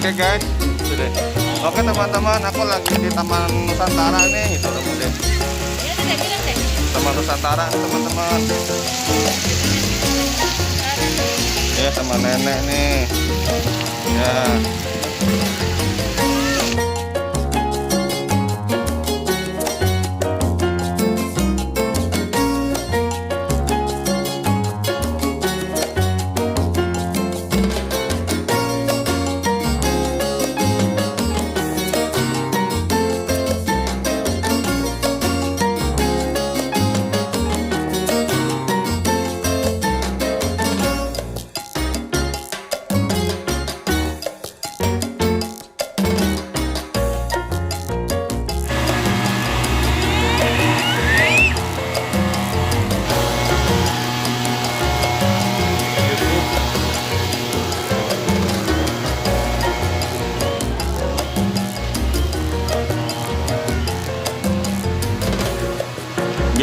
Oke guys, itu deh. Oke teman-teman, aku lagi di Taman Nusantara nih, itu deh. Taman Nusantara teman-teman. Ya sama nenek nih. Ya.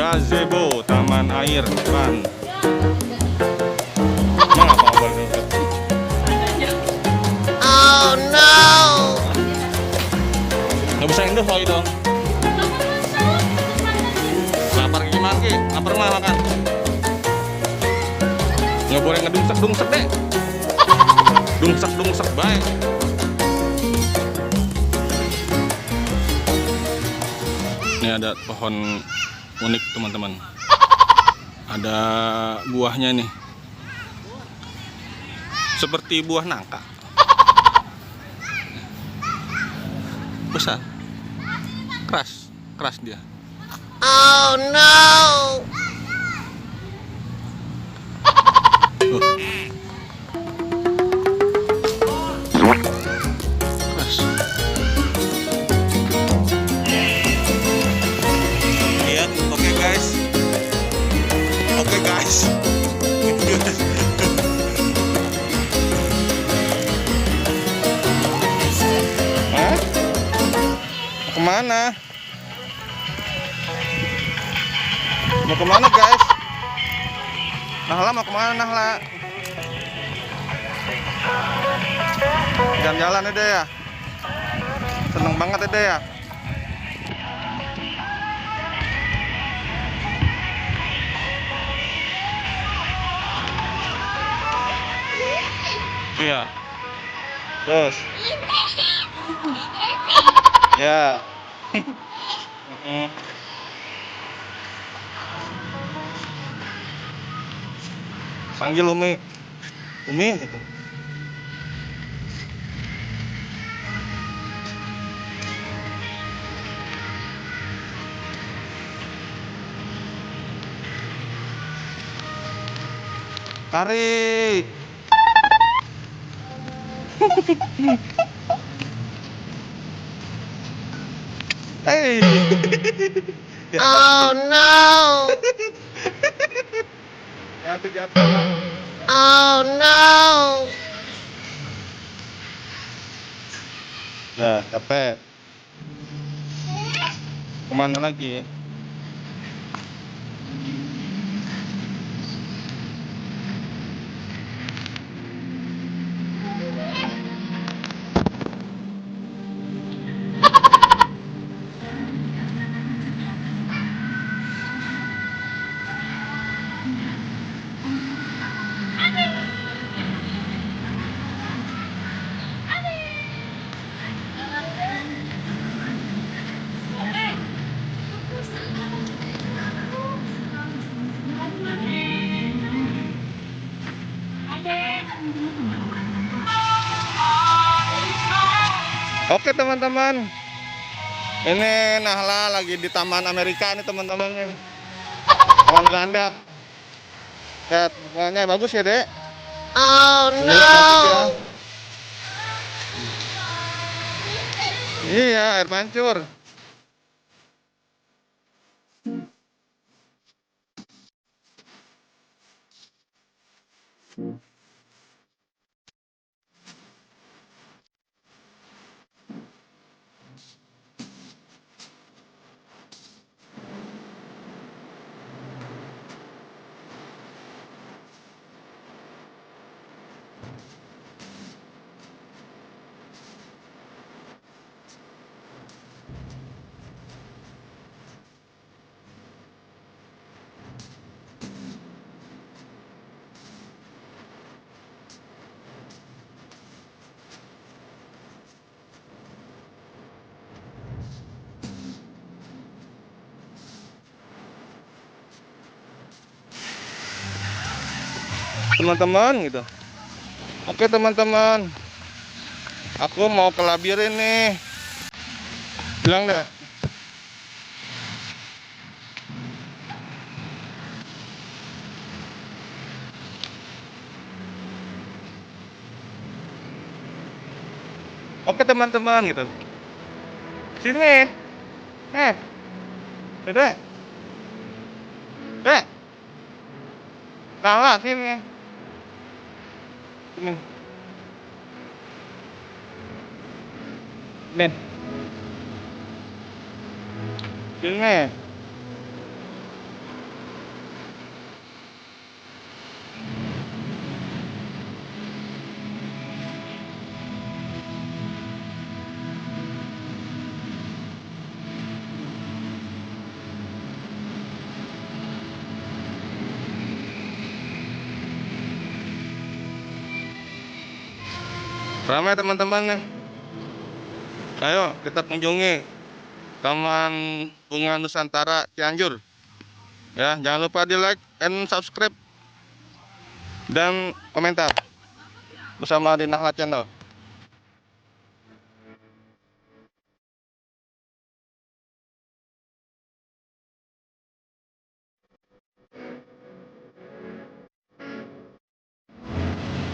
Gazebo Taman Air Depan. Oh no. Nggak bisa Indo soal itu. Lapar gimana ki? Lapar mah makan. Nggak boleh ngedungsek deh. Dungsek baik. Ini ada pohon unik teman-teman. Ada buahnya nih. Seperti buah nangka. Besar. Keras dia. Oh no. Keras. Lihat, oke guys. Hah? Mau kemana? Mau kemana guys? Nahla mau kemana Nahla? Jalan-jalan deh ya. Seneng banget deh ya. Iya. Terus. Ya. Panggil Umi. Umi gitu. Tarik. Hey. Oh no. Jatuh. Oh no. Nah, capek. Kemana lagi? Oke teman-teman, ini Nahla lagi di Taman Amerika nih teman-teman. Taman Ganda. Lihat, bunganya bagus ya dek. Oh Ini cantik ya. no. Iya, air mancur. teman-teman gitu. Oke teman-teman, aku mau ke labirin nih, bilang deh. Oke teman-teman gitu, sini, dede, dede, kalah sini, sini, nih, sini. Ramai teman-teman nih. Ayo kita kunjungi Taman Bunga Nusantara Cianjur. Ya, jangan lupa di like and subscribe dan komentar bersama di Nahla Channel.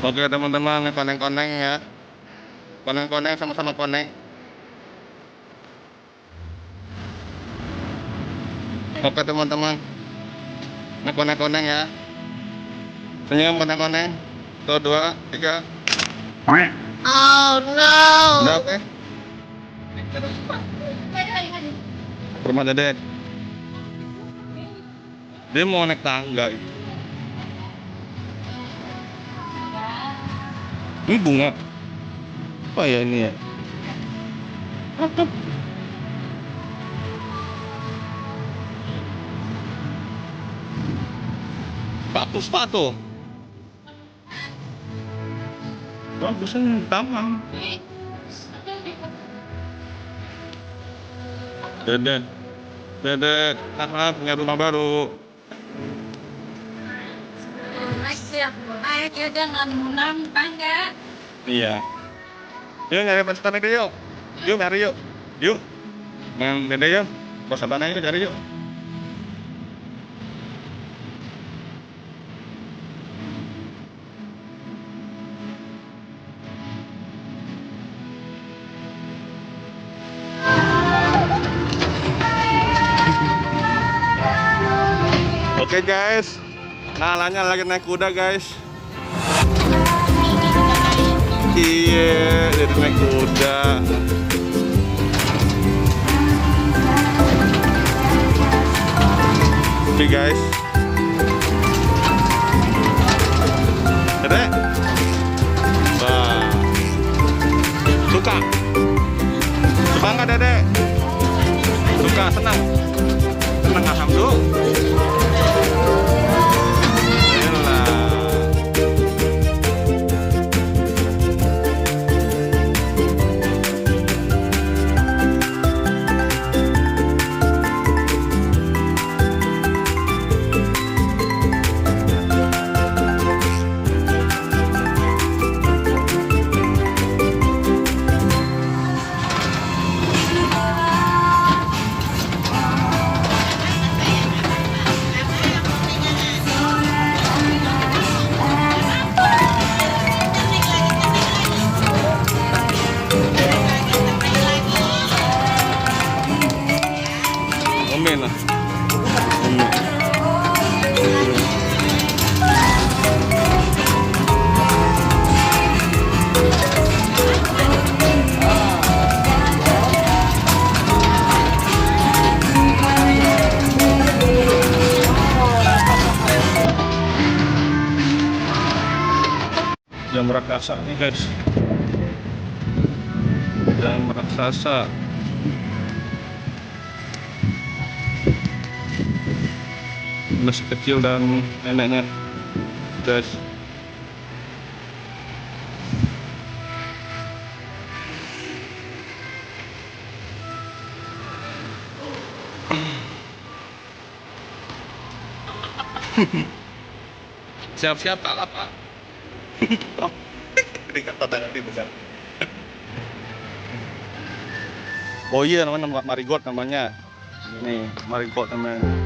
Oke teman-teman, koneng-koneng ya. Koneng-koneng sama-sama koneng. Oke teman-teman, ini koneng-koneng ya. Senyum koneng-koneng. 1, 2, 3. Oh Udah no. oke. Rumah dedek. Dia mau naik tangga itu. Ini bunga. Apa ya ini ya? Bagus sepatu. Bagusnya taman. Dedek, dedek, kakak punya rumah baru. Iya. Yuk nyari pesetan itu yuk. Yuk cari yuk. Yuk. Main dede yuk. Pesetan aja cari yuk. Oke guys, Nahlanya lagi naik kuda guys. Iya, dia naik kuda. Oke guys. Dedek. Wah. Suka? Suka nggak dedek? Suka, senang? Senang alhamdulillah. Omen lah. Jam raksasa nih guys. Jam raksasa. Masih kecil dan neneknya guys. Siap-siap tak apa. Ini kata nanti besar. Oh iya namanya marigot namanya. Nih marigot namanya.